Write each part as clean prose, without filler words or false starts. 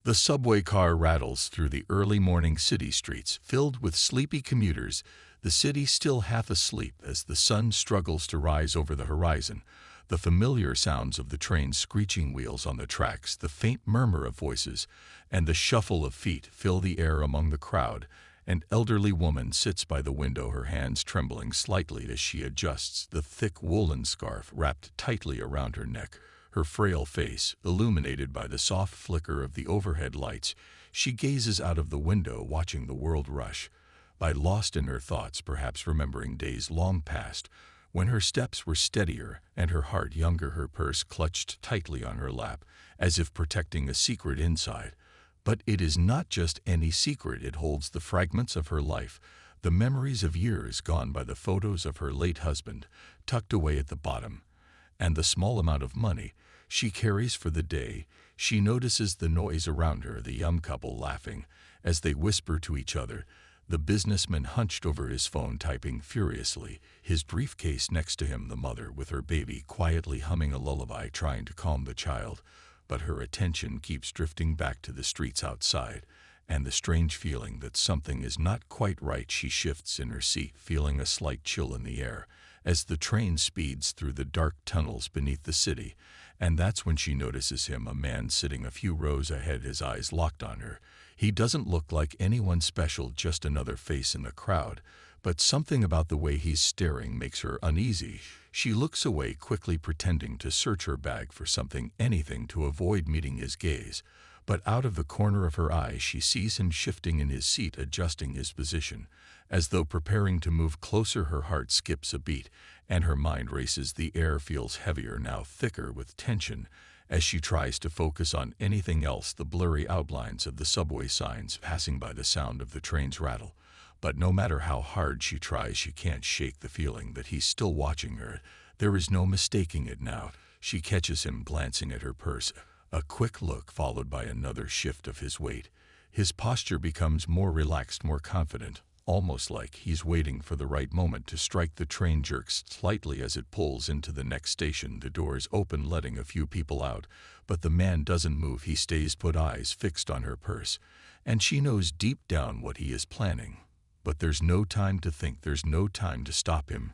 The subway car rattles through the early morning city streets, filled with sleepy commuters, the city still half asleep as the sun struggles to rise over the horizon. The familiar sounds of the train's screeching wheels on the tracks, the faint murmur of voices, and the shuffle of feet fill the air among the crowd. An elderly woman sits by the window, her hands trembling slightly as she adjusts the thick woolen scarf wrapped tightly around her neck. Her frail face, illuminated by the soft flicker of the overhead lights, she gazes out of the window watching the world rush by, lost in her thoughts, perhaps remembering days long past, when her steps were steadier and her heart younger, her purse clutched tightly on her lap, as if protecting a secret inside. But it is not just any secret, it holds the fragments of her life, the memories of years gone by, the photos of her late husband, tucked away at the bottom, and the small amount of money she carries for the day. She notices the noise around her, the young couple laughing as they whisper to each other, the businessman hunched over his phone typing furiously, his briefcase next to him, the mother with her baby quietly humming a lullaby trying to calm the child. But her attention keeps drifting back to the streets outside, and the strange feeling that something is not quite right. She shifts in her seat, feeling a slight chill in the air as the train speeds through the dark tunnels beneath the city, and that's when she notices him, a man sitting a few rows ahead, his eyes locked on her. He doesn't look like anyone special, just another face in the crowd, but something about the way he's staring makes her uneasy. She looks away quickly, pretending to search her bag for something, anything to avoid meeting his gaze. But out of the corner of her eye she sees him shifting in his seat, adjusting his position, as though preparing to move closer. Her heart skips a beat, and her mind races. The air feels heavier now, thicker with tension, as she tries to focus on anything else, the blurry outlines of the subway signs passing by, the sound of the train's rattle. But no matter how hard she tries, she can't shake the feeling that he's still watching her. There is no mistaking it now. She catches him glancing at her purse, a quick look followed by another shift of his weight. His posture becomes more relaxed, more confident, almost like he's waiting for the right moment to strike. The train jerks slightly as it pulls into the next station. The doors open, letting a few people out, but the man doesn't move. He stays put, eyes fixed on her purse, and she knows deep down what he is planning. But there's no time to think, there's no time to stop him.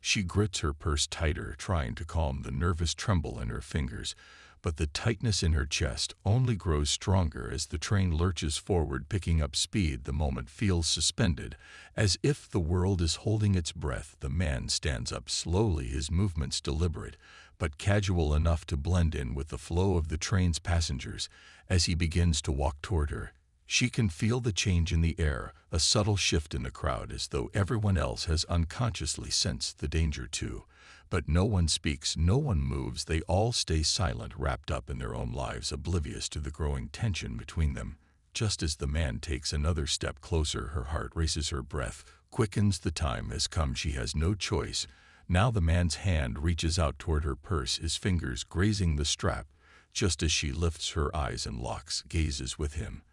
She grips her purse tighter, trying to calm the nervous tremble in her fingers, but the tightness in her chest only grows stronger as the train lurches forward, picking up speed. The moment feels suspended, as if the world is holding its breath. The man stands up slowly, his movements deliberate, but casual enough to blend in with the flow of the train's passengers. As he begins to walk toward her, she can feel the change in the air, a subtle shift in the crowd, as though everyone else has unconsciously sensed the danger too. But no one speaks, no one moves. They all stay silent, wrapped up in their own lives, oblivious to the growing tension between them. Just as the man takes another step closer, her heart races, her breath quickens. The time has come. She has no choice. Now the man's hand reaches out toward her purse, his fingers grazing the strap, just as she lifts her eyes and locks gazes with him.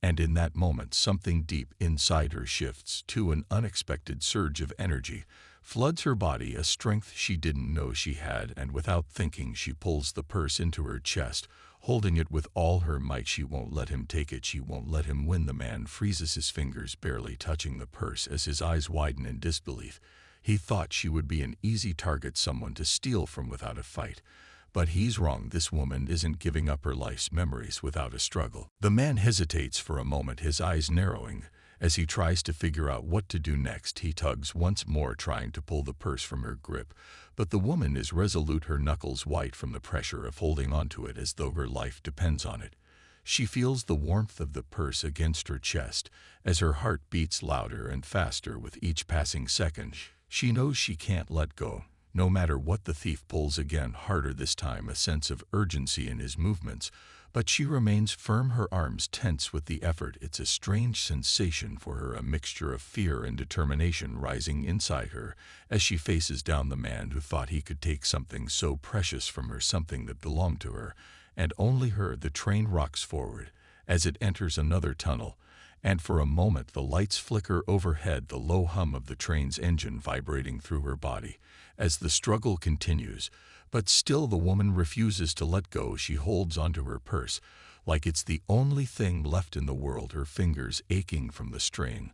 And in that moment, something deep inside her shifts to an unexpected surge of energy, floods her body, a strength she didn't know she had, and without thinking she pulls the purse into her chest, holding it with all her might. She won't let him take it, she won't let him win. The man freezes, his fingers barely touching the purse as his eyes widen in disbelief. He thought she would be an easy target, someone to steal from without a fight. But he's wrong. This woman isn't giving up her life's memories without a struggle. The man hesitates for a moment, his eyes narrowing. As he tries to figure out what to do next, he tugs once more, trying to pull the purse from her grip. But the woman is resolute, her knuckles white from the pressure of holding onto it as though her life depends on it. She feels the warmth of the purse against her chest as her heart beats louder and faster with each passing second. She knows she can't let go, no matter what the thief pulls again, harder this time, a sense of urgency in his movements. But she remains firm, her arms tense with the effort. It's a strange sensation for her, a mixture of fear and determination rising inside her as she faces down the man who thought he could take something so precious from her, something that belonged to her, and only her. The train rocks forward as it enters another tunnel, and for a moment the lights flicker overhead, the low hum of the train's engine vibrating through her body as the struggle continues. But still the woman refuses to let go. She holds onto her purse, like it's the only thing left in the world, her fingers aching from the strain.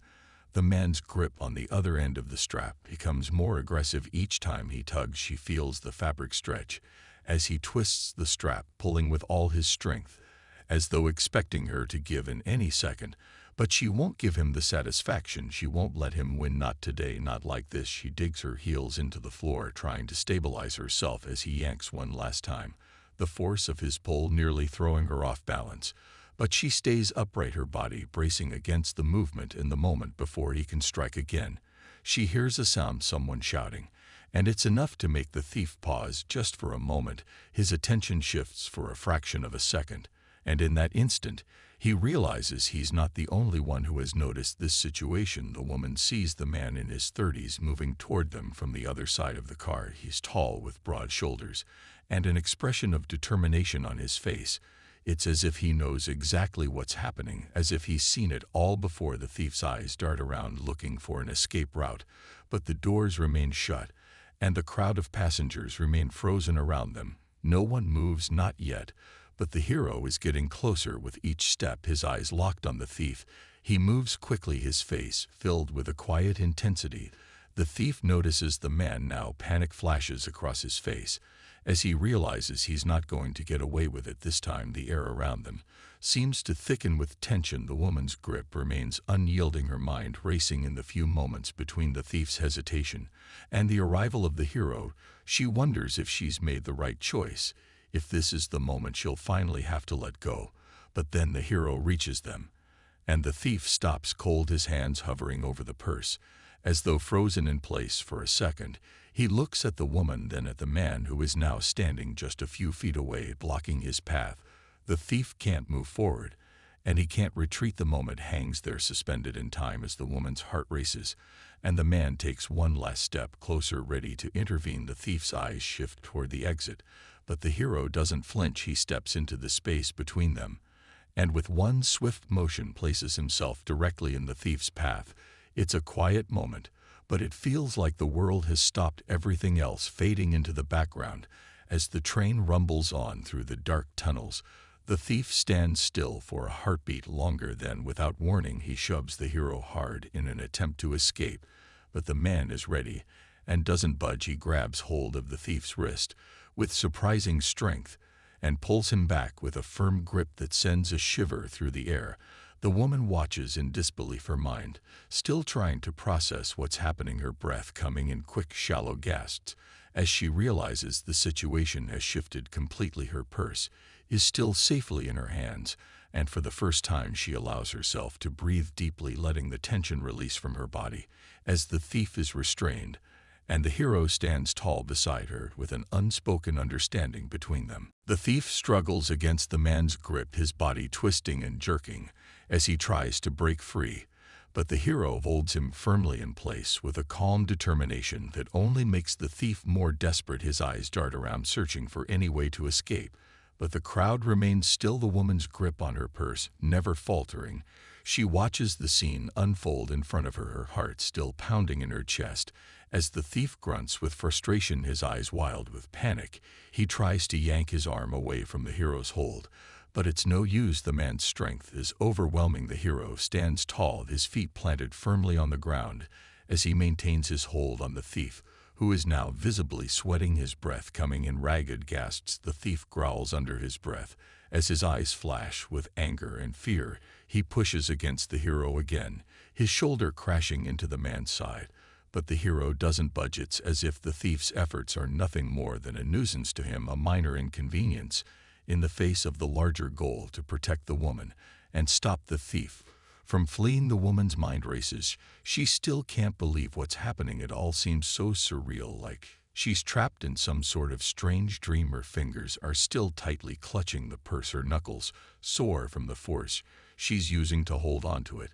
The man's grip on the other end of the strap becomes more aggressive each time he tugs. She feels the fabric stretch as he twists the strap, pulling with all his strength, as though expecting her to give in any second. But she won't give him the satisfaction. She won't let him win. Not today, not like this. She digs her heels into the floor, trying to stabilize herself as he yanks one last time, the force of his pull nearly throwing her off balance. But she stays upright, her body bracing against the movement. In the moment before he can strike again, she hears a sound, someone shouting, and it's enough to make the thief pause just for a moment. His attention shifts for a fraction of a second, and in that instant, he realizes he's not the only one who has noticed this situation. The woman sees the man in his 30s moving toward them from the other side of the car. He's tall, with broad shoulders, and an expression of determination on his face. It's as if he knows exactly what's happening, as if he's seen it all before. The thief's eyes dart around, looking for an escape route, but the doors remain shut, and the crowd of passengers remain frozen around them. No one moves, not yet, but the hero is getting closer with each step, his eyes locked on the thief. He moves quickly, his face filled with a quiet intensity. The thief notices the man now. Panic flashes across his face as he realizes he's not going to get away with it this time. The air around them seems to thicken with tension. The woman's grip remains unyielding, her mind racing. In the few moments between the thief's hesitation and the arrival of the hero, she wonders if she's made the right choice, if this is the moment she'll finally have to let go. But then the hero reaches them, and the thief stops cold, his hands hovering over the purse, as though frozen in place for a second. He looks at the woman, then at the man, who is now standing just a few feet away, blocking his path. The thief can't move forward, and he can't retreat. The moment hangs there suspended in time as the woman's heart races, and the man takes one last step closer, ready to intervene. The thief's eyes shift toward the exit, but the hero doesn't flinch. He steps into the space between them, and with one swift motion places himself directly in the thief's path. It's a quiet moment, but it feels like the world has stopped, everything else fading into the background. As the train rumbles on through the dark tunnels, the thief stands still for a heartbeat longer. Then, without warning, he shoves the hero hard in an attempt to escape. But the man is ready and doesn't budge. He grabs hold of the thief's wrist with surprising strength and pulls him back with a firm grip that sends a shiver through the air. The woman watches in disbelief, her mind still trying to process what's happening, her breath coming in quick, shallow gasps as she realizes the situation has shifted completely. Her purse is still safely in her hands, and for the first time she allows herself to breathe deeply, letting the tension release from her body as the thief is restrained, and the hero stands tall beside her with an unspoken understanding between them. The thief struggles against the man's grip, his body twisting and jerking as he tries to break free, but the hero holds him firmly in place with a calm determination that only makes the thief more desperate. His eyes dart around, searching for any way to escape, but the crowd remains still, the woman's grip on her purse never faltering. She watches the scene unfold in front of her, her heart still pounding in her chest. As the thief grunts with frustration, his eyes wild with panic, he tries to yank his arm away from the hero's hold, but it's no use. The man's strength is overwhelming. The hero stands tall, his feet planted firmly on the ground, as he maintains his hold on the thief, who is now visibly sweating, his breath coming in ragged gasps. The thief growls under his breath as his eyes flash with anger and fear. He pushes against the hero again, his shoulder crashing into the man's side, but the hero doesn't budge. It's as if the thief's efforts are nothing more than a nuisance to him, a minor inconvenience in the face of the larger goal to protect the woman and stop the thief from fleeing. The woman's mind races. She still can't believe what's happening. It all seems so surreal, like she's trapped in some sort of strange dream. Her fingers are still tightly clutching the purse, her knuckles sore from the force she's using to hold on to it.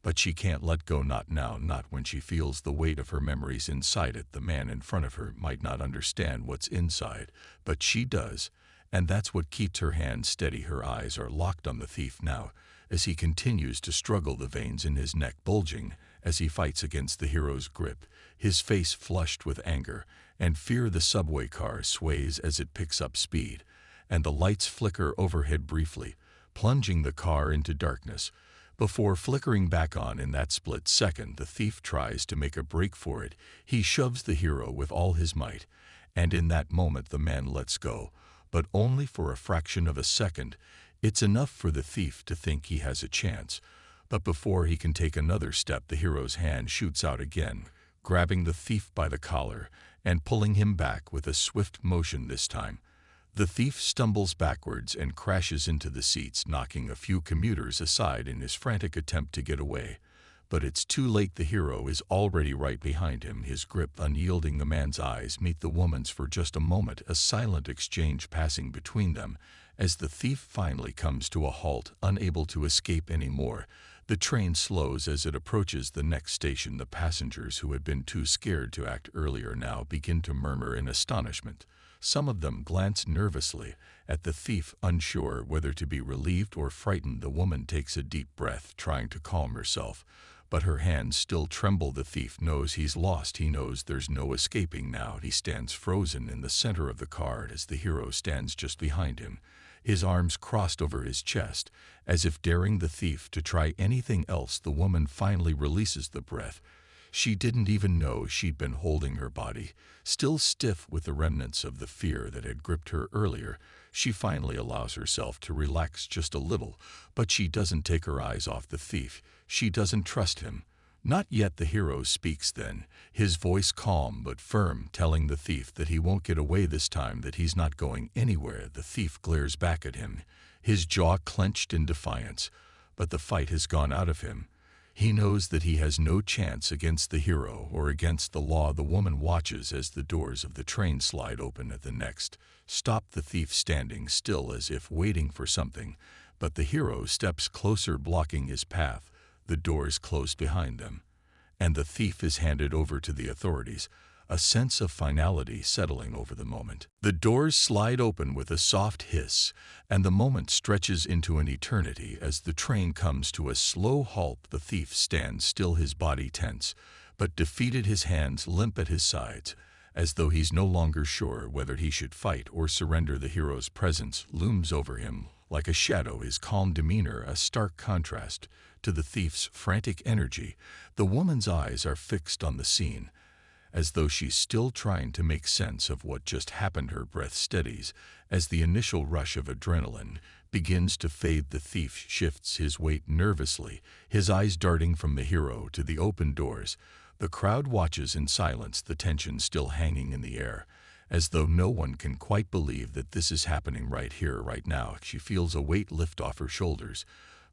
But she can't let go, not now, not when she feels the weight of her memories inside it. The man in front of her might not understand what's inside, but she does, and that's what keeps her hands steady. Her eyes are locked on the thief now, as he continues to struggle, the veins in his neck bulging as he fights against the hero's grip, his face flushed with anger and fear. The subway car sways as it picks up speed, and the lights flicker overhead briefly, plunging the car into darkness. Before flickering back on in that split second, the thief tries to make a break for it. He shoves the hero with all his might, and in that moment the man lets go, but only for a fraction of a second. It's enough for the thief to think he has a chance. But before he can take another step, the hero's hand shoots out again, grabbing the thief by the collar and pulling him back with a swift motion this time. The thief stumbles backwards and crashes into the seats, knocking a few commuters aside in his frantic attempt to get away. But it's too late. The hero is already right behind him, his grip unyielding. The man's eyes meet the woman's for just a moment, a silent exchange passing between them, as the thief finally comes to a halt, unable to escape anymore. The train slows as it approaches the next station. The passengers who had been too scared to act earlier now begin to murmur in astonishment. Some of them glance nervously at the thief, unsure whether to be relieved or frightened. The woman takes a deep breath, trying to calm herself, but her hands still tremble. The thief knows he's lost. He knows there's no escaping now. He stands frozen in the center of the car as the hero stands just behind him, his arms crossed over his chest, as if daring the thief to try anything else. The woman finally releases the breath. She didn't even know she'd been holding her body, still stiff with the remnants of the fear that had gripped her earlier. She finally allows herself to relax just a little, but she doesn't take her eyes off the thief. She doesn't trust him. Not yet. The hero speaks then, his voice calm but firm, telling the thief that he won't get away this time, that he's not going anywhere. The thief glares back at him, his jaw clenched in defiance, but the fight has gone out of him. He knows that he has no chance against the hero or against the law. The woman watches as the doors of the train slide open at the next stop, the thief standing still as if waiting for something, but the hero steps closer, blocking his path. The doors close behind them, and the thief is handed over to the authorities, a sense of finality settling over the moment. The doors slide open with a soft hiss, and the moment stretches into an eternity as the train comes to a slow halt. The thief stands still, his body tense, but defeated, his hands limp at his sides, as though he's no longer sure whether he should fight or surrender. The hero's presence looms over him like a shadow, his calm demeanor a stark contrast to the thief's frantic energy. The woman's eyes are fixed on the scene, as though she's still trying to make sense of what just happened. Her breath steadies as the initial rush of adrenaline begins to fade. The thief shifts his weight nervously, his eyes darting from the hero to the open doors. The crowd watches in silence, the tension still hanging in the air, as though no one can quite believe that this is happening right here, right now. She feels a weight lift off her shoulders,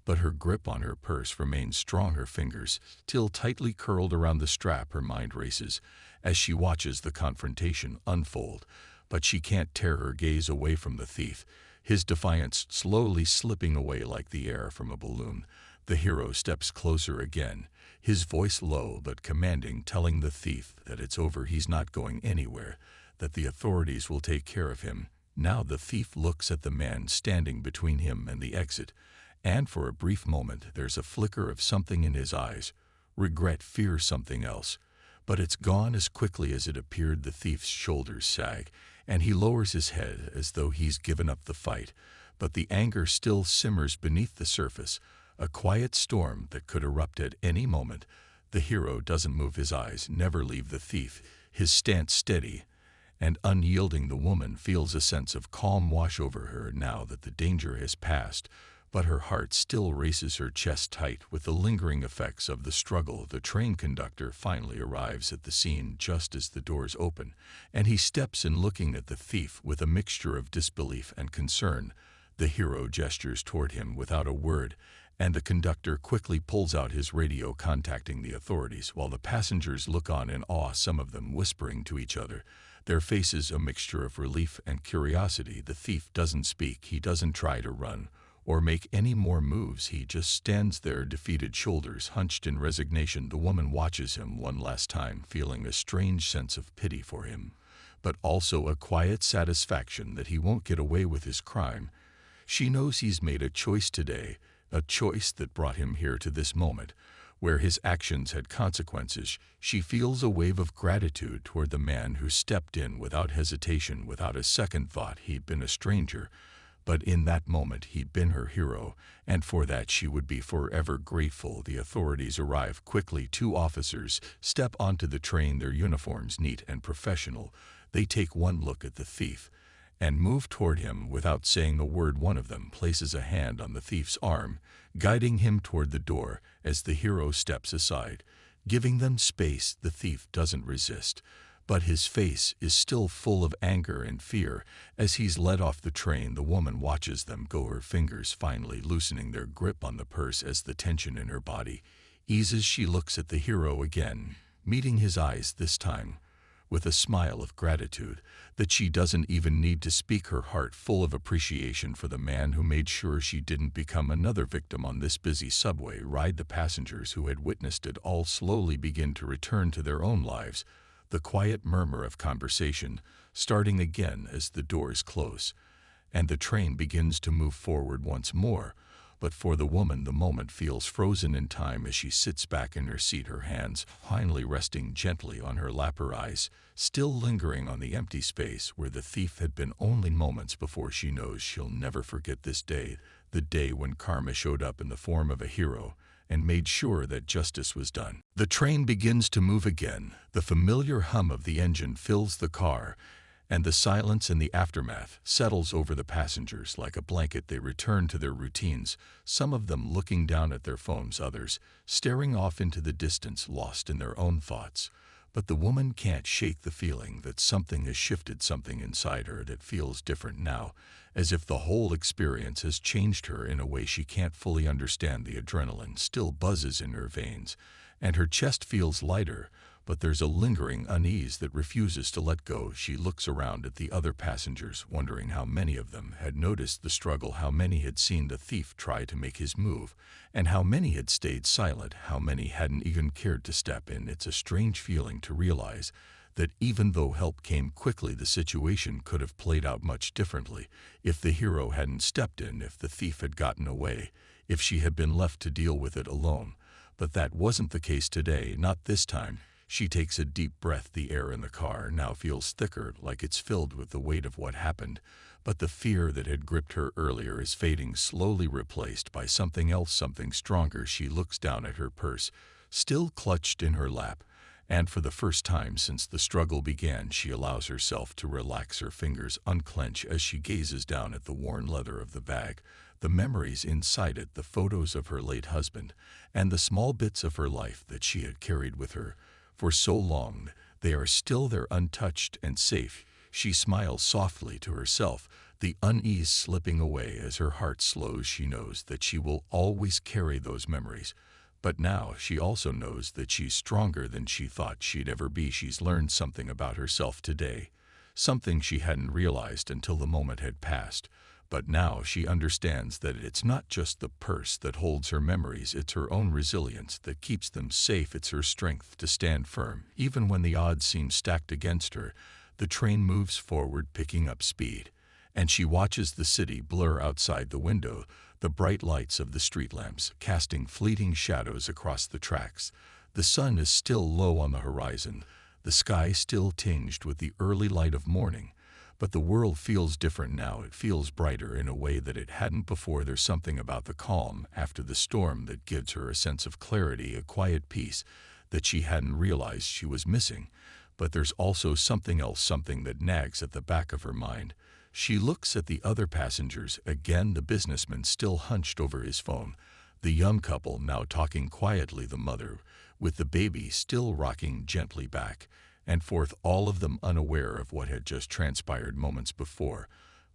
but her grip on her purse remains strong, her fingers still tightly curled around the strap. Her mind races as she watches the confrontation unfold, but she can't tear her gaze away from the thief, his defiance slowly slipping away like the air from a balloon. The hero steps closer again, his voice low but commanding, telling the thief that it's over, he's not going anywhere, that the authorities will take care of him. Now the thief looks at the man standing between him and the exit, and for a brief moment there's a flicker of something in his eyes, regret, fear, something else. But it's gone as quickly as it appeared. The thief's shoulders sag, and he lowers his head as though he's given up the fight. But the anger still simmers beneath the surface, a quiet storm that could erupt at any moment. The hero doesn't move, his eyes never leave the thief, his stance steady and unyielding. The woman feels a sense of calm wash over her now that the danger has passed, but her heart still races, her chest tight with the lingering effects of the struggle. The train conductor finally arrives at the scene just as the doors open, and he steps in, looking at the thief with a mixture of disbelief and concern. The hero gestures toward him without a word, and the conductor quickly pulls out his radio, contacting the authorities, while the passengers look on in awe, some of them whispering to each other, their faces a mixture of relief and curiosity. The thief doesn't speak, he doesn't try to run or make any more moves. He just stands there, defeated, shoulders hunched in resignation. The woman watches him one last time, feeling a strange sense of pity for him, but also a quiet satisfaction that he won't get away with his crime. She knows he's made a choice today, a choice that brought him here to this moment, where his actions had consequences. She feels a wave of gratitude toward the man who stepped in without hesitation, without a second thought. He'd been a stranger, But in that moment he'd been her hero, and for that she would be forever grateful. The authorities arrive quickly. Two officers step onto the train, their uniforms neat and professional. They take one look at the thief and move toward him without saying a word. One of them places a hand on the thief's arm, guiding him toward the door as the hero steps aside. Giving them space, the thief doesn't resist, but his face is still full of anger and fear. As he's led off the train, the woman watches them go, her fingers finally loosening their grip on the purse as the tension in her body eases. She looks at the hero again, meeting his eyes this time with a smile of gratitude that she doesn't even need to speak, her heart full of appreciation for the man who made sure she didn't become another victim on this busy subway ride. The passengers who had witnessed it all slowly begin to return to their own lives, the quiet murmur of conversation starting again as the doors close and the train begins to move forward once more. But for the woman, the moment feels frozen in time as she sits back in her seat, her hands finally resting gently on her lap, her eyes still lingering on the empty space where the thief had been only moments before. She knows she'll never forget this day, the day when karma showed up in the form of a hero and made sure that justice was done. The train begins to move again. The familiar hum of the engine fills the car, and the silence in the aftermath settles over the passengers like a blanket. They return to their routines, some of them looking down at their phones, others staring off into the distance, lost in their own thoughts. But the woman can't shake the feeling that something has shifted, something inside her that feels different now, as if the whole experience has changed her in a way she can't fully understand. The adrenaline still buzzes in her veins, and her chest feels lighter, but there's a lingering unease that refuses to let go. She looks around at the other passengers, wondering how many of them had noticed the struggle, how many had seen the thief try to make his move, and how many had stayed silent, how many hadn't even cared to step in. It's a strange feeling to realize that even though help came quickly, the situation could have played out much differently if the hero hadn't stepped in, if the thief had gotten away, if she had been left to deal with it alone. But that wasn't the case today, not this time. She takes a deep breath. The air in the car now feels thicker, like it's filled with the weight of what happened. But the fear that had gripped her earlier is fading, slowly replaced by something else, something stronger. She looks down at her purse, still clutched in her lap, and for the first time since the struggle began, she allows herself to relax. Her fingers unclench as she gazes down at the worn leather of the bag, the memories inside it, the photos of her late husband, and the small bits of her life that she had carried with her for so long. They are still there, untouched and safe. She smiles softly to herself, the unease slipping away as her heart slows. She knows that she will always carry those memories, but now she also knows that she's stronger than she thought she'd ever be. She's learned something about herself today, something she hadn't realized until the moment had passed. But now she understands that it's not just the purse that holds her memories, it's her own resilience that keeps them safe. It's her strength to stand firm, even when the odds seem stacked against her. The train moves forward, picking up speed, and she watches the city blur outside the window, the bright lights of the street lamps casting fleeting shadows across the tracks. The sun is still low on the horizon, the sky still tinged with the early light of morning. But the world feels different now. It feels brighter in a way that it hadn't before. There's something about the calm after the storm that gives her a sense of clarity, a quiet peace that she hadn't realized she was missing. But there's also something else, something that nags at the back of her mind. She looks at the other passengers again, the businessman still hunched over his phone, the young couple now talking quietly, the mother with the baby still rocking gently back and forth, all of them unaware of what had just transpired moments before.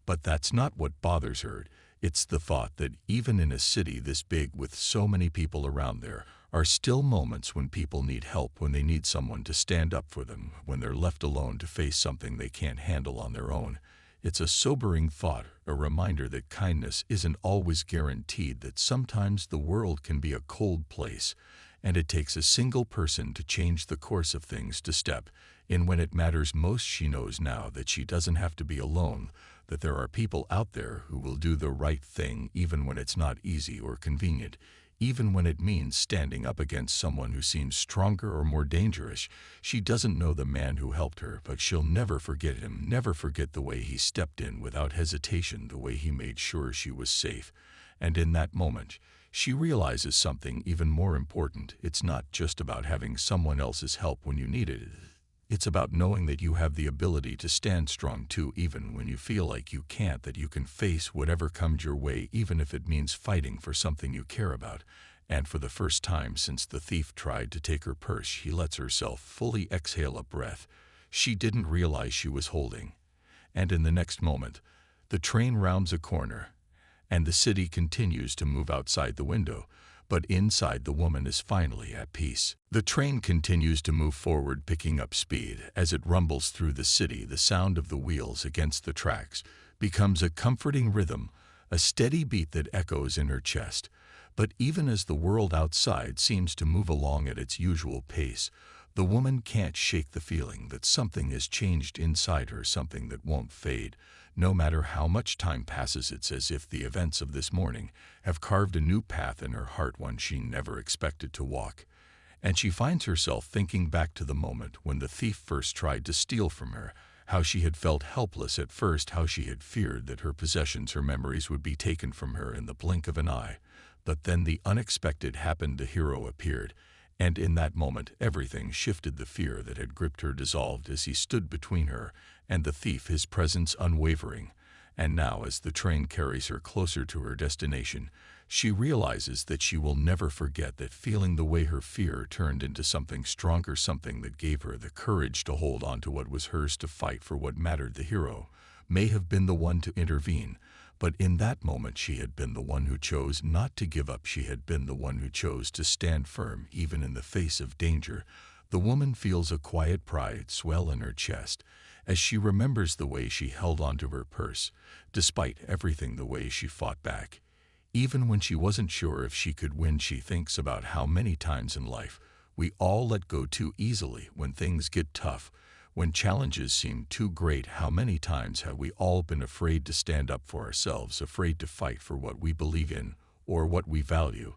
But that's not what bothers her. It's the thought that even in a city this big with so many people around, there are still moments when people need help, when they need someone to stand up for them, when they're left alone to face something they can't handle on their own. It's a sobering thought, a reminder that kindness isn't always guaranteed, that sometimes the world can be a cold place, and it takes a single person to change the course of things, to step in when it matters most. She knows now that she doesn't have to be alone, that there are people out there who will do the right thing even when it's not easy or convenient, even when it means standing up against someone who seems stronger or more dangerous. She doesn't know the man who helped her, but she'll never forget him, never forget the way he stepped in without hesitation, the way he made sure she was safe. And in that moment, she realizes something even more important. It's not just about having someone else's help when you need it. It's about knowing that you have the ability to stand strong too, even when you feel like you can't, that you can face whatever comes your way, even if it means fighting for something you care about. And for the first time since the thief tried to take her purse, she lets herself fully exhale a breath she didn't realize she was holding. And in the next moment, the train rounds a corner, and the city continues to move outside the window. But inside, the woman is finally at peace. The train continues to move forward, picking up speed. As it rumbles through the city, the sound of the wheels against the tracks becomes a comforting rhythm, a steady beat that echoes in her chest. But even as the world outside seems to move along at its usual pace, the woman can't shake the feeling that something has changed inside her, something that won't fade. No matter how much time passes, it's as if the events of this morning have carved a new path in her heart, one she never expected to walk. And she finds herself thinking back to the moment when the thief first tried to steal from her, how she had felt helpless at first, how she had feared that her possessions, her memories would be taken from her in the blink of an eye. But then the unexpected happened. The hero appeared. And in that moment, everything shifted. The fear that had gripped her dissolved as he stood between her and the thief, his presence unwavering. And now, as the train carries her closer to her destination, she realizes that she will never forget that feeling, the way her fear turned into something stronger, something that gave her the courage to hold on to what was hers, to fight for what mattered. The hero may have been the one to intervene, but in that moment she had been the one who chose not to give up. She had been the one who chose to stand firm, even in the face of danger. The woman feels a quiet pride swell in her chest as she remembers the way she held onto her purse, despite everything, the way she fought back. Even when she wasn't sure if she could win, she thinks about how many times in life we all let go too easily when things get tough, when challenges seem too great. How many times have we all been afraid to stand up for ourselves, afraid to fight for what we believe in or what we value?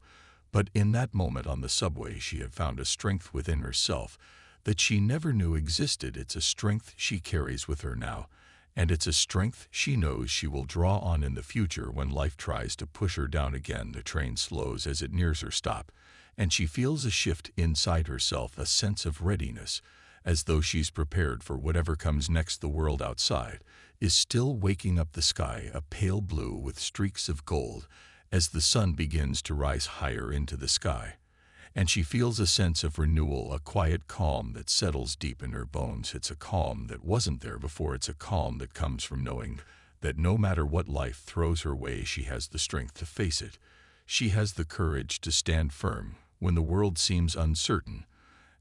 But in that moment on the subway, she had found a strength within herself that she never knew existed. It's a strength she carries with her now, and it's a strength she knows she will draw on in the future when life tries to push her down again. The train slows as it nears her stop, and she feels a shift inside herself, a sense of readiness, as though she's prepared for whatever comes next. The world outside is still waking up, the sky a pale blue with streaks of gold as the sun begins to rise higher into the sky. And she feels a sense of renewal, a quiet calm that settles deep in her bones. It's a calm that wasn't there before. It's a calm that comes from knowing that no matter what life throws her way, she has the strength to face it. She has the courage to stand firm when the world seems uncertain.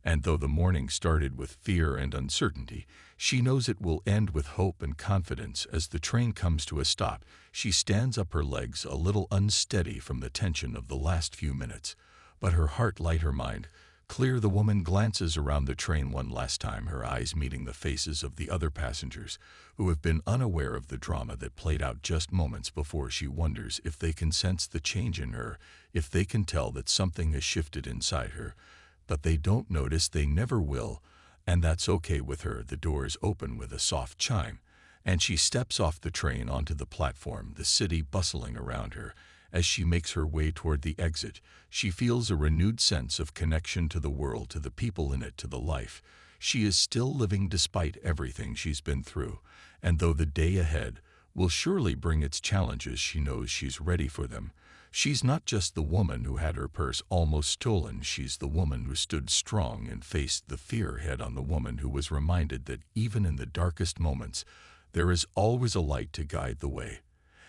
And though the morning started with fear and uncertainty, she knows it will end with hope and confidence. As the train comes to a stop, she stands up, her legs a little unsteady from the tension of the last few minutes, but her heart light, her mind clear. The woman glances around the train one last time, her eyes meeting the faces of the other passengers who have been unaware of the drama that played out just moments before. She wonders if they can sense the change in her, if they can tell that something has shifted inside her. But they don't notice, they never will, and that's okay with her. The doors open with a soft chime, and she steps off the train onto the platform, the city bustling around her. As she makes her way toward the exit, she feels a renewed sense of connection to the world, to the people in it, to the life she is still living despite everything she's been through. And though the day ahead will surely bring its challenges, she knows she's ready for them. She's not just the woman who had her purse almost stolen. She's the woman who stood strong and faced the fear head on, the woman who was reminded that even in the darkest moments, there is always a light to guide the way.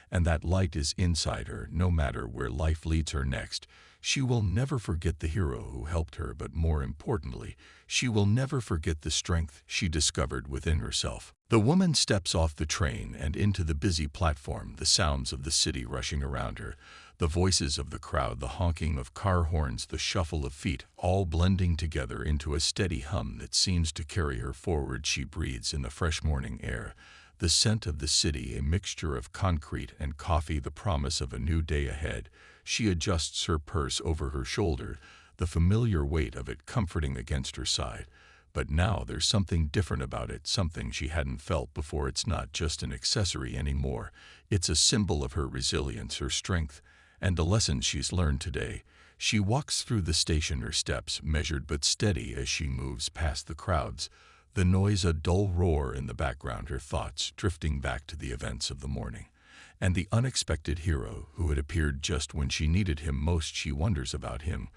And that light is inside her, no matter where life leads her next. She will never forget the hero who helped her, but more importantly, she will never forget the strength she discovered within herself. The woman steps off the train and into the busy platform, the sounds of the city rushing around her, the voices of the crowd, the honking of car horns, the shuffle of feet, all blending together into a steady hum that seems to carry her forward. She breathes in the fresh morning air, the scent of the city, a mixture of concrete and coffee, the promise of a new day ahead. She adjusts her purse over her shoulder, the familiar weight of it comforting against her side. But now there's something different about it, something she hadn't felt before. It's not just an accessory anymore. It's a symbol of her resilience, her strength, and the lessons she's learned today. She walks through the station, her steps measured but steady as she moves past the crowds, the noise a dull roar in the background, her thoughts drifting back to the events of the morning. And the unexpected hero who had appeared just when she needed him most. She wonders about him,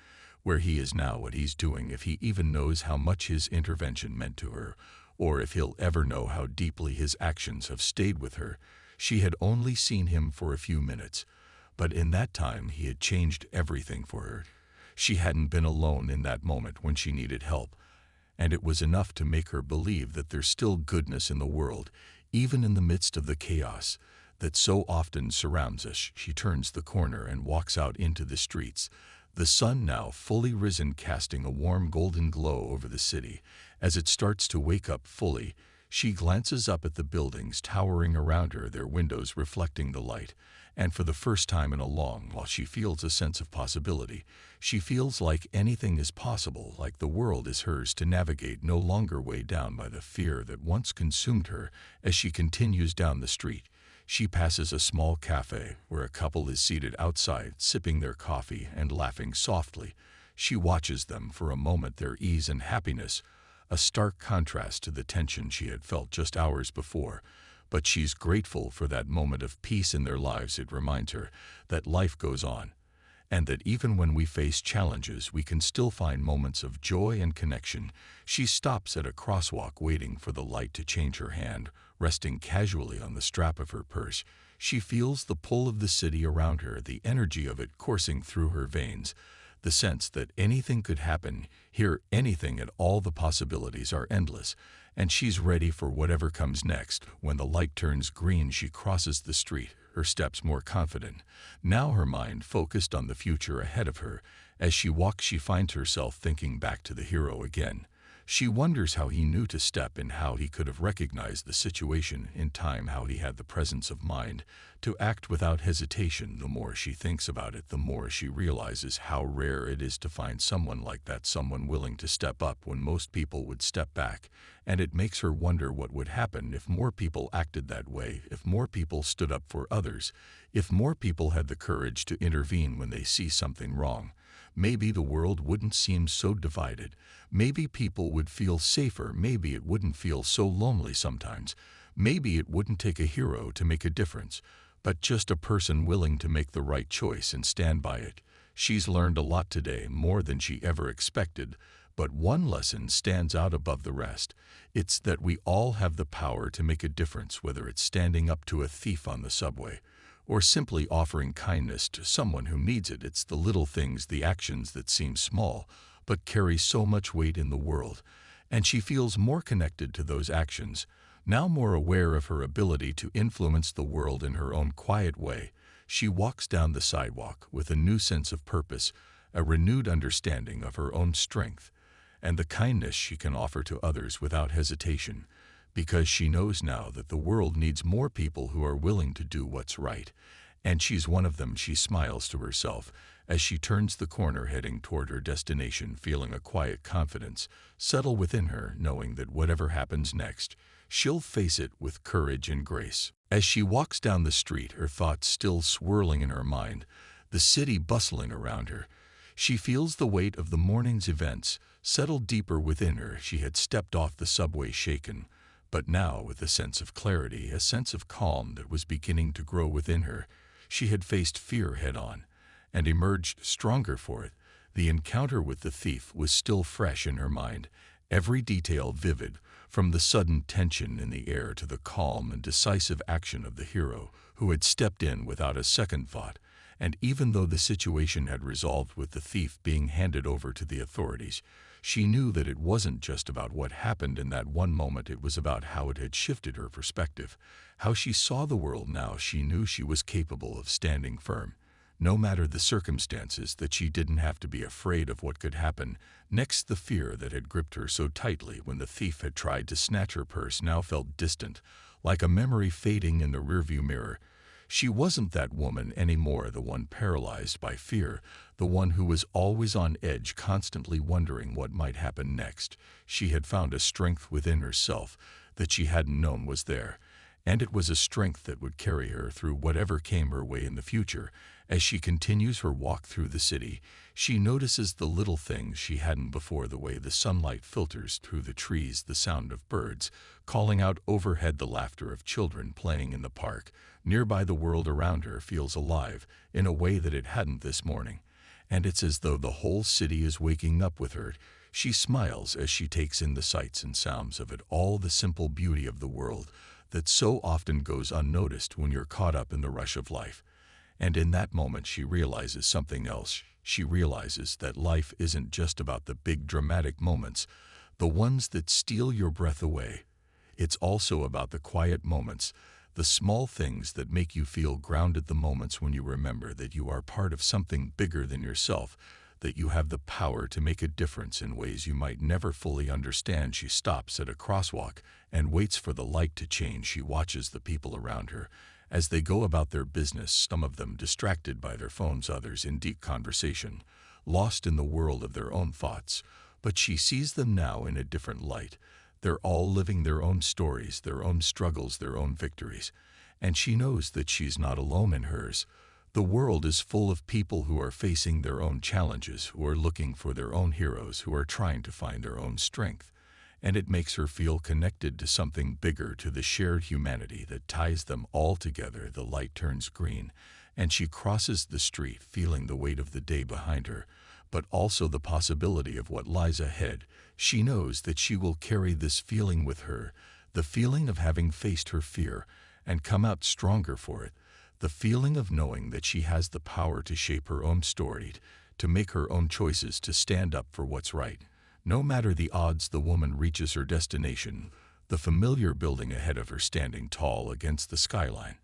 where he is now, what he's doing, if he even knows how much his intervention meant to her, or if he'll ever know how deeply his actions have stayed with her. She had only seen him for a few minutes, but in that time he had changed everything for her. She hadn't been alone in that moment when she needed help, and it was enough to make her believe that there's still goodness in the world, even in the midst of the chaos that so often surrounds us. She turns the corner and walks out into the streets, the sun now fully risen, casting a warm golden glow over the city. As it starts to wake up fully, she glances up at the buildings towering around her, their windows reflecting the light. And for the first time in a long while, she feels a sense of possibility. She feels like anything is possible, like the world is hers to navigate, no longer weighed down by the fear that once consumed her. As she continues down the street, she passes a small cafe where a couple is seated outside, sipping their coffee and laughing softly. She watches them for a moment, their ease and happiness, a stark contrast to the tension she had felt just hours before. But she's grateful for that moment of peace in their lives. It reminds her that life goes on, and that even when we face challenges, we can still find moments of joy and connection. She stops at a crosswalk, waiting for the light to change her hand. Resting casually on the strap of her purse, she feels the pull of the city around her, the energy of it coursing through her veins, the sense that anything could happen here, anything at all. The possibilities are endless, and she's ready for whatever comes next. When the light turns green, she crosses the street, her steps more confident, now her mind focused on the future ahead of her. As she walks, she finds herself thinking back to the hero again. She wonders how he knew to step in, how he could have recognized the situation in time, how he had the presence of mind to act without hesitation. The more she thinks about it, the more she realizes how rare it is to find someone like that, someone willing to step up when most people would step back. And it makes her wonder what would happen if more people acted that way, if more people stood up for others, if more people had the courage to intervene when they see something wrong. Maybe the world wouldn't seem so divided. Maybe people would feel safer. Maybe it wouldn't feel so lonely sometimes. Maybe it wouldn't take a hero to make a difference, but just a person willing to make the right choice and stand by it. She's learned a lot today, more than she ever expected, but one lesson stands out above the rest. It's that we all have the power to make a difference, whether it's standing up to a thief on the subway, or simply offering kindness to someone who needs it. It's the little things, the actions that seem small, but carry so much weight in the world. And she feels more connected to those actions, now more aware of her ability to influence the world in her own quiet way. She walks down the sidewalk with a new sense of purpose, a renewed understanding of her own strength, and the kindness she can offer to others without hesitation, because she knows now that the world needs more people who are willing to do what's right. And she's one of them. She smiles to herself as she turns the corner, heading toward her destination, feeling a quiet confidence settle within her, knowing that whatever happens next, she'll face it with courage and grace. As she walks down the street, her thoughts still swirling in her mind, the city bustling around her, she feels the weight of the morning's events settle deeper within her. She had stepped off the subway shaken, but now with a sense of clarity, a sense of calm that was beginning to grow within her. She had faced fear head-on and emerged stronger for it. The encounter with the thief was still fresh in her mind, every detail vivid, from the sudden tension in the air to the calm and decisive action of the hero who had stepped in without a second thought. And even though the situation had resolved with the thief being handed over to the authorities, she knew that it wasn't just about what happened in that one moment. It was about how it had shifted her perspective, how she saw the world now. She knew she was capable of standing firm, no matter the circumstances, that she didn't have to be afraid of what could happen next. The fear that had gripped her so tightly when the thief had tried to snatch her purse now felt distant, like a memory fading in the rearview mirror. She wasn't that woman anymore, the one paralyzed by fear, the one who was always on edge, constantly wondering what might happen next. She had found a strength within herself that she hadn't known was there, and it was a strength that would carry her through whatever came her way in the future. As she continues her walk through the city, she notices the little things she hadn't before: the way the sunlight filters through the trees, the sound of birds calling out overhead, the laughter of children playing in the park. Nearby, the world around her feels alive in a way that it hadn't this morning, and it's as though the whole city is waking up with her. She smiles as she takes in the sights and sounds of it all, the simple beauty of the world that so often goes unnoticed when you're caught up in the rush of life. And in that moment she realizes something else. She realizes that life isn't just about the big dramatic moments, the ones that steal your breath away. It's also about the quiet moments, the small things that make you feel grounded, the moments when you remember that you are part of something bigger than yourself, that you have the power to make a difference in ways you might never fully understand. She stops at a crosswalk and waits for the light to change. She watches the people around her as they go about their business, some of them distracted by their phones, others in deep conversation, lost in the world of their own thoughts. But she sees them now in a different light. They're all living their own stories, their own struggles, their own victories. And she knows that she's not alone in hers. The world is full of people who are facing their own challenges, who are looking for their own heroes, who are trying to find their own strength. And it makes her feel connected to something bigger, to the shared humanity that ties them all together. The light turns green, and she crosses the street, feeling the weight of the day behind her, but also the possibility of what lies ahead. She knows that she will carry this feeling with her, the feeling of having faced her fear and come out stronger for it, the feeling of knowing that she has the power to shape her own story, to make her own choices, to stand up for what's right. No matter the odds, the woman reaches her destination, the familiar building ahead of her standing tall against the skyline,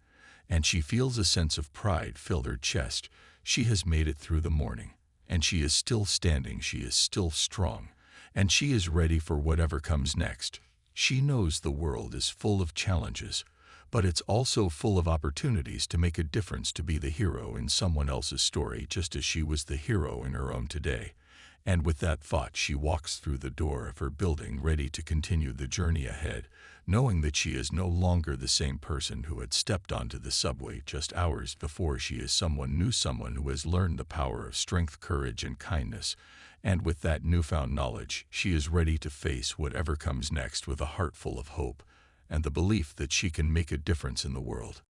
and she feels a sense of pride fill her chest. She has made it through the morning, and she is still standing, she is still strong, and she is ready for whatever comes next. She knows the world is full of challenges, but it's also full of opportunities to make a difference, to be the hero in someone else's story, just as she was the hero in her own today. And with that thought, she walks through the door of her building, ready to continue the journey ahead, knowing that she is no longer the same person who had stepped onto the subway just hours before. She is someone new, someone who has learned the power of strength, courage, and kindness. And with that newfound knowledge, she is ready to face whatever comes next with a heart full of hope and the belief that she can make a difference in the world.